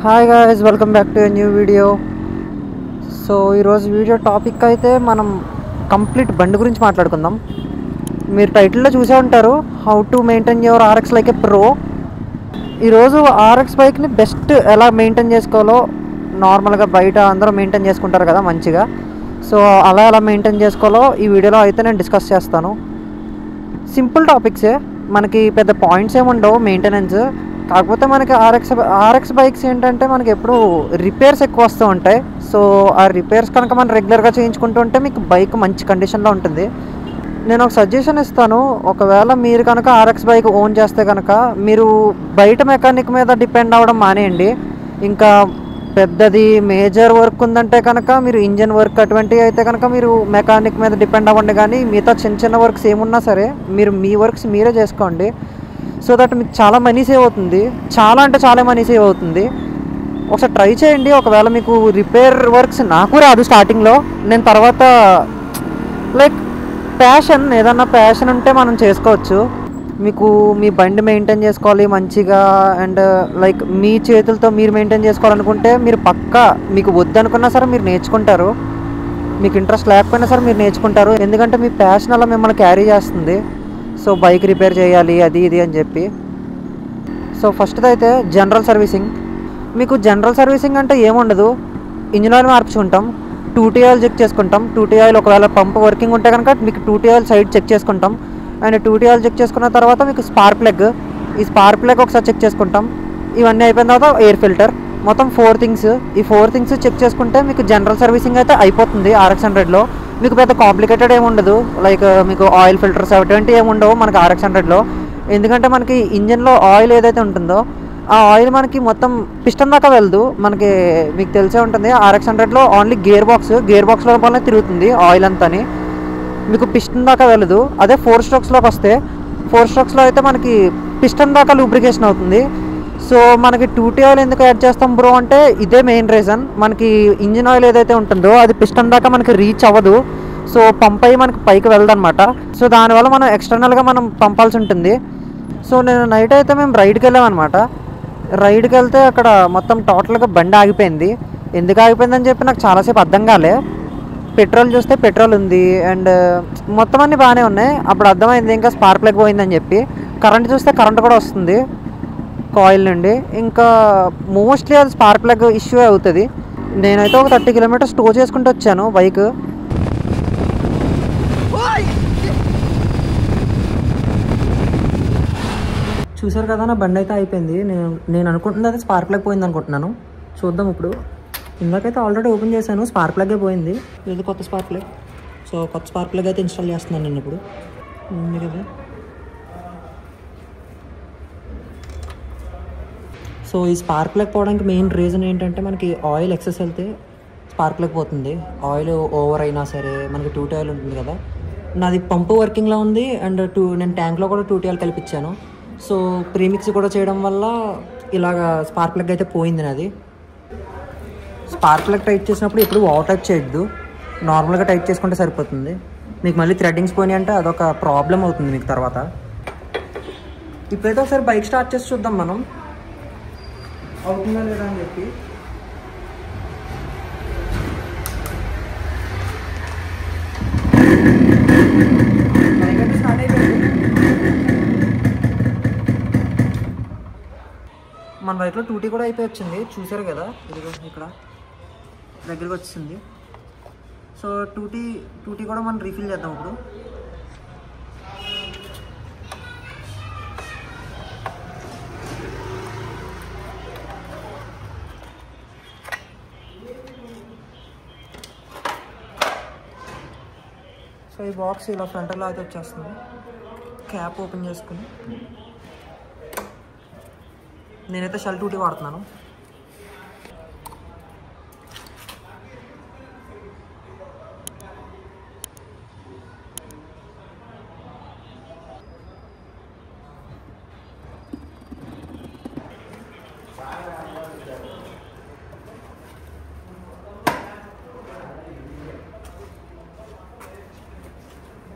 Hi guys, welcome back to a new video. So ఈరోజు video topic అయితే మనం complete బండి గురించి మాట్లాడుకుందాం. మీరు టైటిల్లో చూసే ఉంటారు, how to maintain your RX like A pro. ఈరోజు ఆర్ఎక్స్ బైక్ని బెస్ట్ ఎలా మెయింటైన్ చేసుకోవాలో, నార్మల్గా బయట అందరూ మెయింటైన్ చేసుకుంటారు కదా మంచిగా. సో అలా ఎలా మెయింటైన్ చేసుకోవాలో ఈ వీడియోలో అయితే నేను డిస్కస్ చేస్తాను. సింపుల్ టాపిక్సే, మనకి పెద్ద పాయింట్స్ ఏమి ఉండవు మెయింటెనెన్స్. కాకపోతే మనకి ఆర్ఎక్స్ బైక్స్ ఏంటంటే మనకి ఎప్పుడు రిపేర్స్ ఎక్కువ వస్తూ ఉంటాయి. సో ఆ రిపేర్స్ కనుక మనం రెగ్యులర్గా చేయించుకుంటూ ఉంటే మీకు బైక్ మంచి కండిషన్లో ఉంటుంది. నేను ఒక సజెషన్ ఇస్తాను. ఒకవేళ మీరు కనుక ఆర్ఎక్స్ బైక్ ఓన్ చేస్తే కనుక మీరు బయట మెకానిక్ మీద డిపెండ్ అవ్వడం మానేయండి. ఇంకా పెద్దది మేజర్ వర్క్ ఉందంటే కనుక మీరు ఇంజన్ వర్క్ అటువంటివి అయితే కనుక మీరు మెకానిక్ మీద డిపెండ్ అవ్వండి. కానీ మిగతా చిన్న చిన్న వర్క్స్ ఏమున్నా సరే మీరు మీ వర్క్స్ మీరే చేసుకోండి. సో దట్ మీకు చాలా మనీ సేవ్ అవుతుంది. చాలా అంటే చాలా మనీ సేవ్ అవుతుంది. ఒకసారి ట్రై చేయండి. ఒకవేళ మీకు రిపేర్ వర్క్స్ నాకు రాదు స్టార్టింగ్లో, నేను తర్వాత లైక్ ఏదన్నా ప్యాషన్ ఉంటే మనం చేసుకోవచ్చు. మీకు మీ బండి మెయింటైన్ చేసుకోవాలి మంచిగా, అండ్ లైక్ మీ చేతులతో మీరు మెయింటైన్ చేసుకోవాలనుకుంటే మీరు పక్కా, మీకు వద్దనుకున్నా సరే మీరు నేర్చుకుంటారు. మీకు ఇంట్రెస్ట్ లేకపోయినా సరే మీరు నేర్చుకుంటారు. ఎందుకంటే మీ ప్యాషన్ అలా మిమ్మల్ని క్యారీ చేస్తుంది. సో బైక్ రిపేర్ చేయాలి అది ఇది అని చెప్పి. సో ఫస్ట్ది అయితే జనరల్ సర్వీసింగ్. మీకు జనరల్ సర్వీసింగ్ అంటే ఏముండదు, ఇంజిన్ ఆయిల్ మార్చుకుంటాం, 2T ఆయిల్ చెక్ చేసుకుంటాం. 2T ఆయిల్ ఒకవేళ పంప్ వర్కింగ్ ఉంటే కనుక మీకు 2T ఆయిల్ సైడ్ చెక్ చేసుకుంటాం. అండ్ 2T ఆయిల్ చెక్ చేసుకున్న తర్వాత మీకు స్పార్క్ ప్లగ్, ఈ స్పార్క్ ప్లగ్ ఒకసారి చెక్ చేసుకుంటాం. ఇవన్నీ అయిపోయిన తర్వాత ఎయిర్ ఫిల్టర్, మొత్తం 4 థింగ్స్. ఈ 4 థింగ్స్ చెక్ చేసుకుంటే మీకు జనరల్ సర్వీసింగ్ అయితే అయిపోతుంది. RX 100లో మీకు పెద్ద కాంప్లికేటెడ్ ఏముండదు. లైక్ మీకు ఆయిల్ ఫిల్టర్స్ అటువంటి ఏముండవు మనకి RX 100లో. ఎందుకంటే మనకి ఇంజన్లో ఆయిల్ ఏదైతే ఉంటుందో ఆ ఆయిల్ మనకి మొత్తం పిస్టన్ దాకా వెళ్ళదు. మనకి మీకు తెలిసే ఉంటుంది RX 100లో ఓన్లీ గేర్ బాక్స్ లోపలనే తిరుగుతుంది ఆయిల్ అంతాని, మీకు పిస్టన్ దాకా వెళ్ళదు. అదే 4 స్ట్రోక్స్లోకి వస్తే 4 స్ట్రోక్స్లో అయితే మనకి పిస్టన్ దాకా లూబ్రికేషన్ అవుతుంది. సో మనకి 2T ఆయిల్ ఎందుకు యాడ్ చేస్తాం బ్రో అంటే ఇదే మెయిన్ రీజన్. మనకి ఇంజిన్ ఆయిల్ ఏదైతే ఉంటుందో అది పిస్టన్ దాకా మనకి రీచ్ అవ్వదు. సో పంప్ అయ్యి మనకి పైకి వెళ్ళదన్నమాట. సో దానివల్ల మనం ఎక్స్టర్నల్గా మనం పంపాల్సి ఉంటుంది. సో నేను నైట్ అయితే మేము రైడ్కి వెళ్ళామన్నమాట. రైడ్కి వెళ్తే అక్కడ మొత్తం టోటల్గా బండి ఆగిపోయింది. ఎందుకు ఆగిపోయిందని చెప్పి నాకు చాలాసేపు అర్థం కాలే. పెట్రోల్ చూస్తే పెట్రోల్ ఉంది, అండ్ మొత్తం అన్నీ బాగానే ఉన్నాయి. అప్పుడు అర్థమైంది ఇంకా స్పార్క్ ప్లగ్ పోయిందని చెప్పి. కరెంట్ చూస్తే కరెంట్ కూడా వస్తుంది కాయిల్ నుండి. ఇంకా మోస్ట్లీ అది స్పార్క్ ప్లగ్ ఇష్యూ అవుతుంది. నేనైతే ఒక 30 కిలోమీటర్స్ టో చేసుకుంటూ వచ్చాను బైక్. చూసారు కదా, నా బండి అయితే అయిపోయింది. నేను అనుకుంటుంది అది స్పార్క్ ప్లగ్ పోయింది అనుకుంటున్నాను. చూద్దాం ఇప్పుడు. ఇందాకైతే ఆల్రెడీ ఓపెన్ చేశాను, స్పార్క్ ప్లగే పోయింది. ఇది కొత్త స్పార్క్ ప్లగ్. సో కొత్త స్పార్క్ ప్లగ్ అయితే ఇన్స్టాల్ చేస్తున్నాను నేను ఇప్పుడు. ఉంది కదా. సో ఈ స్పార్క్ ప్లగ్ పోవడానికి మెయిన్ రీజన్ ఏంటంటే మనకి ఆయిల్ ఎక్సెస్ వెళ్తే స్పార్క్ ప్లగ్ పోతుంది. ఆయిల్ ఓవర్ అయినా సరే మనకి 2T ఆయిల్ ఉంటుంది కదా. నాది పంపు వర్కింగ్లో ఉంది, అండ్ నేను ట్యాంక్లో కూడా 2T ఆయిల్ కలిపించాను. సో ప్రీమిక్స్ కూడా చేయడం వల్ల ఇలాగ స్పార్క్ ప్లగ్ అయితే పోయింది నాది. స్పార్క్ ప్లగ్ టైట్ చేసినప్పుడు ఎప్పుడు ఓవర్ టైప్ చేయొద్దు, నార్మల్గా టైట్ చేసుకుంటే సరిపోతుంది. మీకు మళ్ళీ థ్రెడ్డింగ్స్ పోయినాయి అంటే అదొక ప్రాబ్లం అవుతుంది మీకు తర్వాత. ఇప్పుడైతే ఒకసారి బైక్ స్టార్ట్ చేసి చూద్దాం మనం అవుతుందా లేదా అని చెప్పి. బైక్ అయితే స్టార్ట్ అయిపోయింది. మన బైక్లో 2T కూడా అయిపోయి వచ్చింది, చూసారు కదా. ఇది ఇక్కడ దగ్గరికి వచ్చింది. సో 2T కూడా మనం రీఫిల్ చేద్దాం ఇప్పుడు. సో ఈ బాక్స్ ఇలా ఫ్రంట్లో అయితే వచ్చేస్తుంది. క్యాప్ ఓపెన్ చేసుకుని నేనైతే షెల్ 2T వాడుతున్నాను.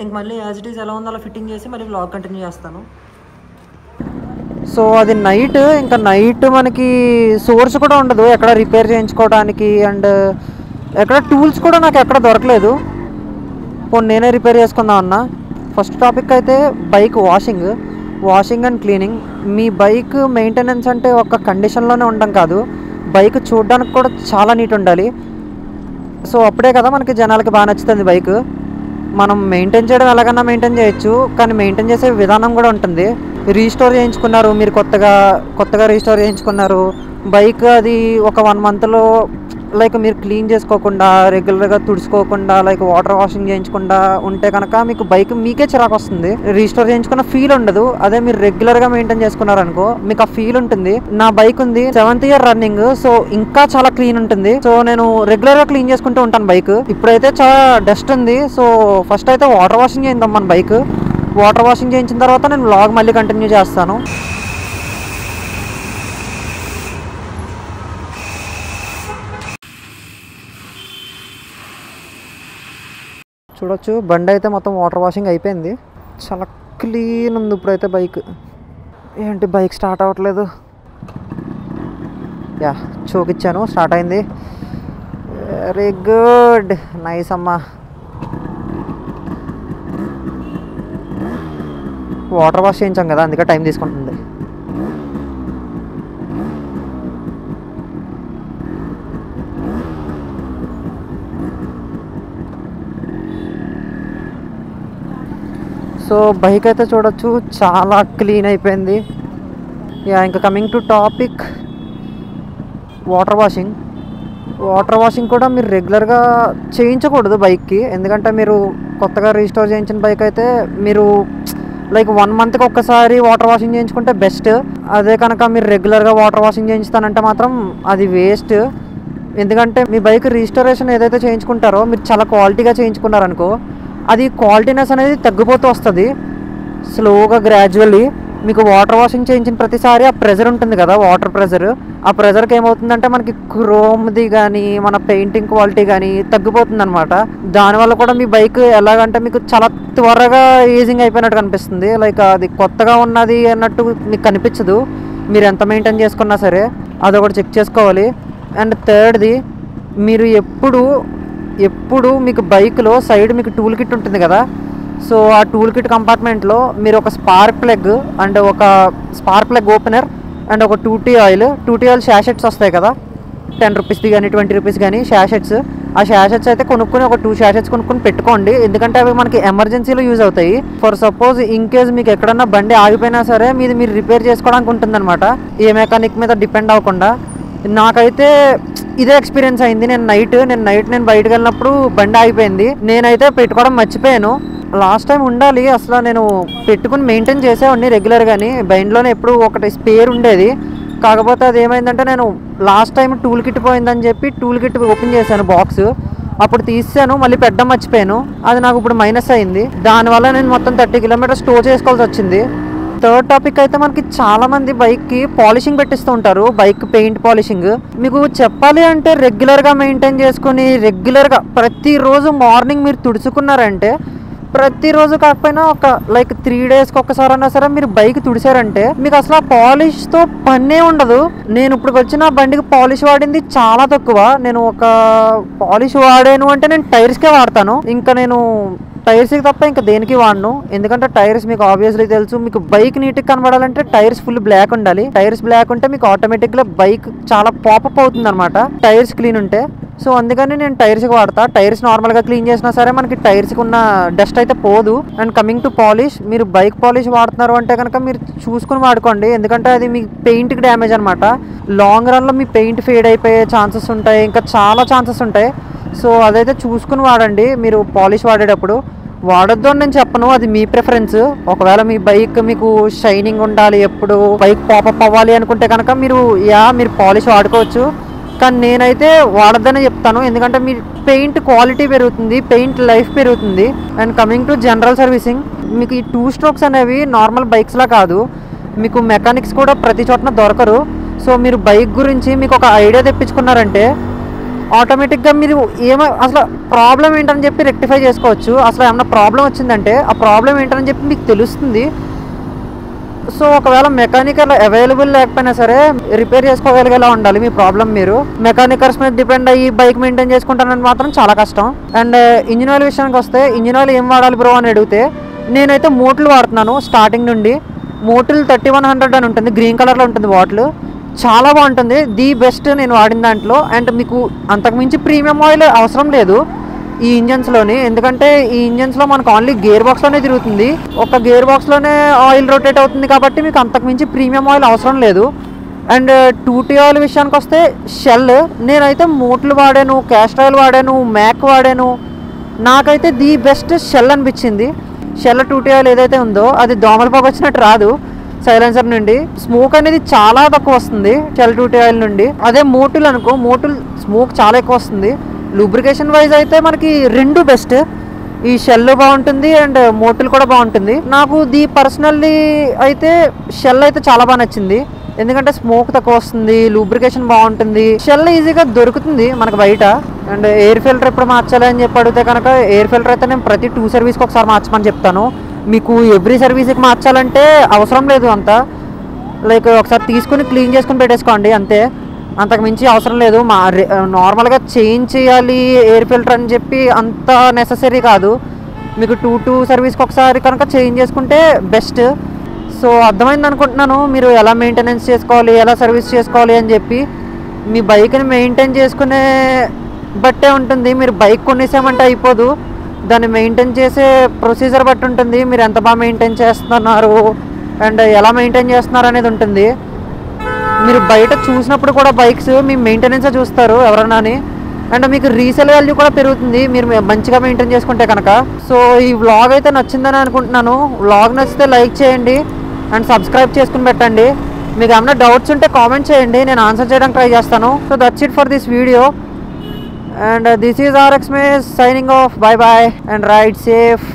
ఇంక మళ్ళీ యాజ్ ఇట్ ఈజ్ ఎలా ఉందో అలా ఫిట్టింగ్ చేసి మళ్ళీ వ్లాగ్ కంటిన్యూ చేస్తాను. సో అది నైట్, ఇంకా నైట్ మనకి సోర్స్ కూడా ఉండదు ఎక్కడ రిపేర్ చేయించుకోవడానికి, అండ్ ఎక్కడ టూల్స్ కూడా నాకు ఎక్కడ దొరకలేదు. పోనీ నేనే రిపేర్ చేసుకుందాం అన్న. ఫస్ట్ టాపిక్ అయితే bike washing and cleaning. Me bike maintenance అంటే ఒక కండిషన్లోనే ఉండడం కాదు, బైక్ చూడడానికి కూడా చాలా నీట్ ఉండాలి. సో అప్పుడే కదా మనకి జనాలకి బాగా నచ్చుతుంది బైక్. మనం మెయింటైన్ చేయడం ఎలాగన్నా మెయింటైన్ చేయొచ్చు, కానీ మెయింటైన్ చేసే విధానం కూడా ఉంటుంది. రీస్టోర్ చేయించుకున్నారు మీరు, కొత్తగా రీస్టోర్ చేయించుకున్నారు బైక్, అది ఒక 1 మంత్లో లైక్ మీరు క్లీన్ చేసుకోకుండా, రెగ్యులర్గా తుడుచుకోకుండా, లైక్ వాటర్ వాషింగ్ చేయించకుండా ఉంటే కనుక మీకు బైక్ మీకే చిరాకు వస్తుంది, రీస్టోర్ చేయించుకున్న ఫీల్ ఉండదు. అదే మీరు రెగ్యులర్గా మెయింటైన్ చేసుకున్నారనుకో మీకు ఆ ఫీల్ ఉంటుంది. నా బైక్ ఉంది 7th ఇయర్ రన్నింగ్, సో ఇంకా చాలా క్లీన్ ఉంటుంది. సో నేను రెగ్యులర్గా క్లీన్ చేసుకుంటూ ఉంటాను బైక్. ఇప్పుడైతే చాలా డస్ట్ ఉంది, సో ఫస్ట్ అయితే వాటర్ వాషింగ్ చేద్దాం మన బైక్. వాటర్ వాషింగ్ చేయించిన తర్వాత నేను వ్లాగ్ మళ్ళీ కంటిన్యూ చేస్తాను. చూడొచ్చు బండి అయితే మొత్తం వాటర్ వాషింగ్ అయిపోయింది, చాలా క్లీన్ ఉంది ఇప్పుడైతే బైక్. ఏంటి బైక్ స్టార్ట్ అవ్వట్లేదు? యా, చూకిచ్చాను, స్టార్ట్ అయింది. వెరీ గుడ్, నైస్ అమ్మా. వాటర్ వాష్ చేయించాం కదా, అందుకే టైం తీసుకుంటుంది. సో బైక్ అయితే చూడొచ్చు చాలా క్లీన్ అయిపోయింది. యా, ఇంకా coming to topic water washing కూడా మీరు రెగ్యులర్గా చేయించకూడదు బైక్కి. ఎందుకంటే మీరు కొత్తగా రీస్టోర్ చేయించిన బైక్ అయితే మీరు లైక్ 1 మంత్కి ఒక్కసారి వాటర్ వాషింగ్ చేయించుకుంటే బెస్ట్. అదే కనుక మీరు రెగ్యులర్గా వాటర్ వాషింగ్ చేయించుతానంటే మాత్రం అది వేస్ట్. ఎందుకంటే మీ బైక్ రీస్టోరేషన్ ఏదైతే చేయించుకుంటారో మీరు చాలా క్వాలిటీగా చేయించుకున్నారనుకో, అది క్వాలిటీనెస్ అనేది తగ్గిపోతూ వస్తుంది స్లోగా, గ్రాడ్యువల్లీ. మీకు వాటర్ వాషింగ్ చేయించిన ప్రతిసారి ఆ ప్రెజర్ ఉంటుంది కదా, వాటర్ ప్రెజర్, ఆ ప్రెజర్కి ఏమవుతుందంటే మనకి క్రోమ్ది కానీ మన పెయింటింగ్ క్వాలిటీ కానీ తగ్గిపోతుంది అనమాట. దానివల్ల కూడా మీ బైక్ ఎలాగంటే మీకు చాలా త్వరగా ఏజింగ్ అయిపోయినట్టు కనిపిస్తుంది, లైక్ అది కొత్తగా ఉన్నది అన్నట్టు మీకు కనిపించదు మీరు ఎంత మెయింటైన్ చేసుకున్నా సరే. అదొకటి చెక్ చేసుకోవాలి. అండ్ థర్డ్ది, మీరు ఎప్పుడు మీకు బైక్లో సైడ్ మీకు టూల్ కిట్ ఉంటుంది కదా, సో ఆ టూల్ కిట్ కంపార్ట్మెంట్లో మీరు ఒక స్పార్క్ ప్లగ్ ఓపెనర్ అండ్ ఒక 2T ఆయిల్ షాషెట్స్ వస్తాయి కదా, 10 రూపీస్ది కానీ 20 రూపీస్ కానీ షాషెట్స్. ఆ షాషెట్స్ అయితే కొనుక్కొని ఒక 2 షాషెట్స్ కొనుక్కొని పెట్టుకోండి, ఎందుకంటే అవి మనకి ఎమర్జెన్సీలో యూజ్ అవుతాయి. ఫర్ సపోజ్ ఇన్ కేస్ మీకు ఎక్కడన్నా బండి ఆగిపోయినా సరే మీరు రిపేర్ చేసుకోవడానికి ఉంటుందన్నమాట, ఏ మెకానిక్ మీద డిపెండ్ అవ్వకుండా. నాకైతే ఇదే ఎక్స్పీరియన్స్ అయింది. నేను నైట్ బయటకు వెళ్ళినప్పుడు బండి ఆగిపోయింది, నేనైతే పెట్టుకోవడం మర్చిపోయాను. లాస్ట్ టైం ఉండాలి, అసలు నేను పెట్టుకుని మెయింటైన్ చేసేవాడిని రెగ్యులర్గాని, బండిలోనే ఎప్పుడు ఒకటి స్పేర్ ఉండేది. కాకపోతే అది ఏమైందంటే నేను లాస్ట్ టైం టూల్ కిట్ పోయిందని చెప్పి టూల్ కిట్ ఓపెన్ చేశాను బాక్స్, అప్పుడు తీసాను, మళ్ళీ పెట్టడం మర్చిపోయాను. అది నాకు ఇప్పుడు మైనస్ అయింది, దానివల్ల నేను మొత్తం 30 కిలోమీటర్స్ స్టోర్ చేసుకోవాల్సి వచ్చింది. థర్డ్ టాపిక్ అయితే మనకి చాలా మంది బైక్కి పాలిషింగ్ పెట్టిస్తూ ఉంటారు, బైక్ పెయింట్ పాలిషింగ్. మీకు చెప్పాలి అంటే రెగ్యులర్గా మెయింటైన్ చేసుకుని రెగ్యులర్గా ప్రతిరోజు మార్నింగ్ మీరు తుడుచుకున్నారంటే, ప్రతిరోజు కాకపోయినా ఒక లైక్ 3 డేస్కి ఒక్కసారి అన్నా సరే మీరు బైక్ తుడిచారంటే మీకు అసలు ఆ పాలిష్తో పనే ఉండదు. నేను ఇప్పుడు వచ్చిన బండికి పాలిష్ వాడింది చాలా తక్కువ. నేను ఒక పాలిష్ వాడాను అంటే నేను టైర్స్కే వాడతాను, ఇంకా నేను టైర్స్కి తప్ప ఇంకా దేనికి వాడను. ఎందుకంటే టైర్స్ మీకు ఆబ్వియస్లీ తెలుసు, మీకు బైక్ నీట్గా కనబడాలంటే టైర్స్ ఫుల్ బ్లాక్ ఉండాలి. టైర్స్ బ్లాక్ ఉంటే మీకు ఆటోమేటిక్గా బైక్ చాలా పాపప్ అవుతుంది అనమాట, టైర్స్ క్లీన్ ఉంటే. సో అందుకని నేను టైర్స్కి వాడతా. టైర్స్ నార్మల్గా క్లీన్ చేసినా సరే మనకి టైర్స్కి ఉన్న డస్ట్ అయితే పోదు. అండ్ కమింగ్ టు పాలిష్, మీరు బైక్ పాలిష్ వాడుతున్నారు అంటే కనుక మీరు చూసుకుని వాడుకోండి, ఎందుకంటే అది మీ పెయింట్కి డ్యామేజ్ అనమాట. లాంగ్ రన్లో మీ పెయింట్ ఫేడ్ అయిపోయే ఛాన్సెస్ ఉంటాయి, ఇంకా చాలా ఛాన్సెస్ ఉంటాయి. సో అదైతే చూసుకుని వాడండి మీరు పాలిష్ వాడేటప్పుడు. వాడొద్దు అని నేను చెప్పను, అది మీ ప్రిఫరెన్స్. ఒకవేళ మీ బైక్ మీకు షైనింగ్ ఉండాలి, ఎప్పుడు బైక్ పాపప్ అవ్వాలి అనుకుంటే కనుక మీరు పాలిష్ వాడుకోవచ్చు, కానీ నేనైతే వాడొద్దనే చెప్తాను. ఎందుకంటే మీ పెయింట్ క్వాలిటీ పెరుగుతుంది, పెయింట్ లైఫ్ పెరుగుతుంది. And coming to general servicing, మీకు ఈ 2 స్ట్రోక్స్ అనేవి నార్మల్ బైక్స్లా కాదు, మీకు మెకానిక్స్ కూడా ప్రతి చోటన దొరకరు. సో మీరు బైక్ గురించి మీకు ఒక ఐడియా తెప్పించుకున్నారంటే ఆటోమేటిక్గా మీరు అసలు ప్రాబ్లం ఏంటని చెప్పి రెక్టిఫై చేసుకోవచ్చు. అసలు ఏమన్నా ప్రాబ్లం వచ్చిందంటే ఆ ప్రాబ్లం ఏంటని చెప్పి మీకు తెలుస్తుంది. సో ఒకవేళ మెకానికల్ అవైలబుల్ లేకపోయినా సరే రిపేర్ చేసుకోగలిగేలా ఉండాలి మీ ప్రాబ్లం. మీరు మెకానికర్స్ మీద డిపెండ్ అయ్యి బైక్ మెయింటైన్ చేసుకుంటానని మాత్రం చాలా కష్టం. అండ్ ఇంజిన్ ఆయిల్ విషయానికి వస్తే, ఇంజిన్ ఆయిల్ ఏం వాడాలి బ్రో అని అడిగితే, నేనైతే మోటులు వాడుతున్నాను స్టార్టింగ్ నుండి. మోటులు 3100 అని ఉంటుంది, గ్రీన్ కలర్లో ఉంటుంది బాటిల్. చాలా బాగుంటుంది, ది బెస్ట్ నేను వాడిన దాంట్లో. అండ్ మీకు అంతకుమించి ప్రీమియం ఆయిల్ అవసరం లేదు ఈ ఇంజన్స్లోని, ఎందుకంటే ఈ ఇంజన్స్లో మనకు ఓన్లీ గేర్ బాక్స్లోనే తిరుగుతుంది, ఒక గేర్ బాక్స్లోనే ఆయిల్ రొటేట్ అవుతుంది కాబట్టి మీకు అంతకుమించి ప్రీమియం ఆయిల్ అవసరం లేదు. అండ్ 2T ఆయిల్ విషయానికి వస్తే షెల్, నేనైతే మోట్లు వాడాను, క్యాస్టర్ ఆయిల్ వాడాను, మ్యాక్ వాడాను. నాకైతే ది బెస్ట్ షెల్ అనిపించింది. షెల్ 2T ఆయిల్ ఏదైతే ఉందో అది దోమల పొగ వచ్చినట్టు రాదు సైలెన్సర్ నుండి, స్మోక్ అనేది చాలా తక్కువ వస్తుంది షెల్ 2T ఆయిల్ నుండి. అదే మోటులు అనుకో, మోటులు స్మోక్ చాలా ఎక్కువ వస్తుంది. లూబ్రికేషన్ వైజ్ అయితే మనకి రెండు బెస్ట్, ఈ షెల్ బాగుంటుంది అండ్ మోటులు కూడా బాగుంటుంది. నాకు ది పర్సనల్లీ అయితే షెల్ అయితే చాలా బాగా నచ్చింది, ఎందుకంటే స్మోక్ తక్కువ వస్తుంది, లూబ్రికేషన్ బాగుంటుంది, షెల్ ఈజీగా దొరుకుతుంది మనకు బయట. అండ్ ఎయిర్ ఫిల్టర్ ఎప్పుడు మార్చాలి అని చెప్పి అడిగితే కనుక, ఎయిర్ ఫిల్టర్ అయితే నేను ప్రతి 2 సర్వీస్కి ఒకసారి మార్చమని చెప్తాను. మీకు ఎవ్రీ సర్వీస్కి మార్చాలంటే అవసరం లేదు అంత, లైక్ ఒకసారి తీసుకుని క్లీన్ చేసుకుని పెట్టేసుకోండి అంతే, అంతకు మించి అవసరం లేదు. నార్మల్గా చేంజ్ చేయాలి ఎయిర్ ఫిల్టర్ అని చెప్పి అంత నెససరీ కాదు. మీకు 2 సర్వీస్కి ఒకసారి కనుక చేంజ్ చేసుకుంటే బెస్ట్. సో అర్థమైంది అనుకుంటున్నాను మీరు ఎలా మెయింటెనెన్స్ చేసుకోవాలి, ఎలా సర్వీస్ చేసుకోవాలి అని చెప్పి. మీ బైక్ని మెయింటైన్ చేసుకునే బట్టే ఉంటుంది, మీరు బైక్ కొనేసామంటే అయిపోదు, దాన్ని మెయింటైన్ చేసే ప్రొసీజర్ బట్టి ఉంటుంది, మీరు ఎంత బాగా మెయింటైన్ చేస్తున్నారు అండ్ ఎలా మెయింటైన్ చేస్తున్నారు అనేది ఉంటుంది. మీరు బయట చూసినప్పుడు కూడా బైక్స్ మీ మెయింటెనెన్సే చూస్తారు ఎవరన్నా అని, అండ్ మీకు రీసేల్ వాల్యూ కూడా పెరుగుతుంది మీరు మంచిగా మెయింటైన్ చేసుకుంటే కనుక. సో ఈ వ్లాగ్ అయితే నచ్చిందని అనుకుంటున్నాను. వ్లాగ్ నచ్చితే లైక్ చేయండి అండ్ సబ్స్క్రైబ్ చేసుకుని పెట్టండి. మీకు ఏమైనా డౌట్స్ ఉంటే కామెంట్ చేయండి, నేను ఆన్సర్ చేయడానికి ట్రై చేస్తాను. So that's it for this video and this is RX Maze signing off. Bye bye and ride safe.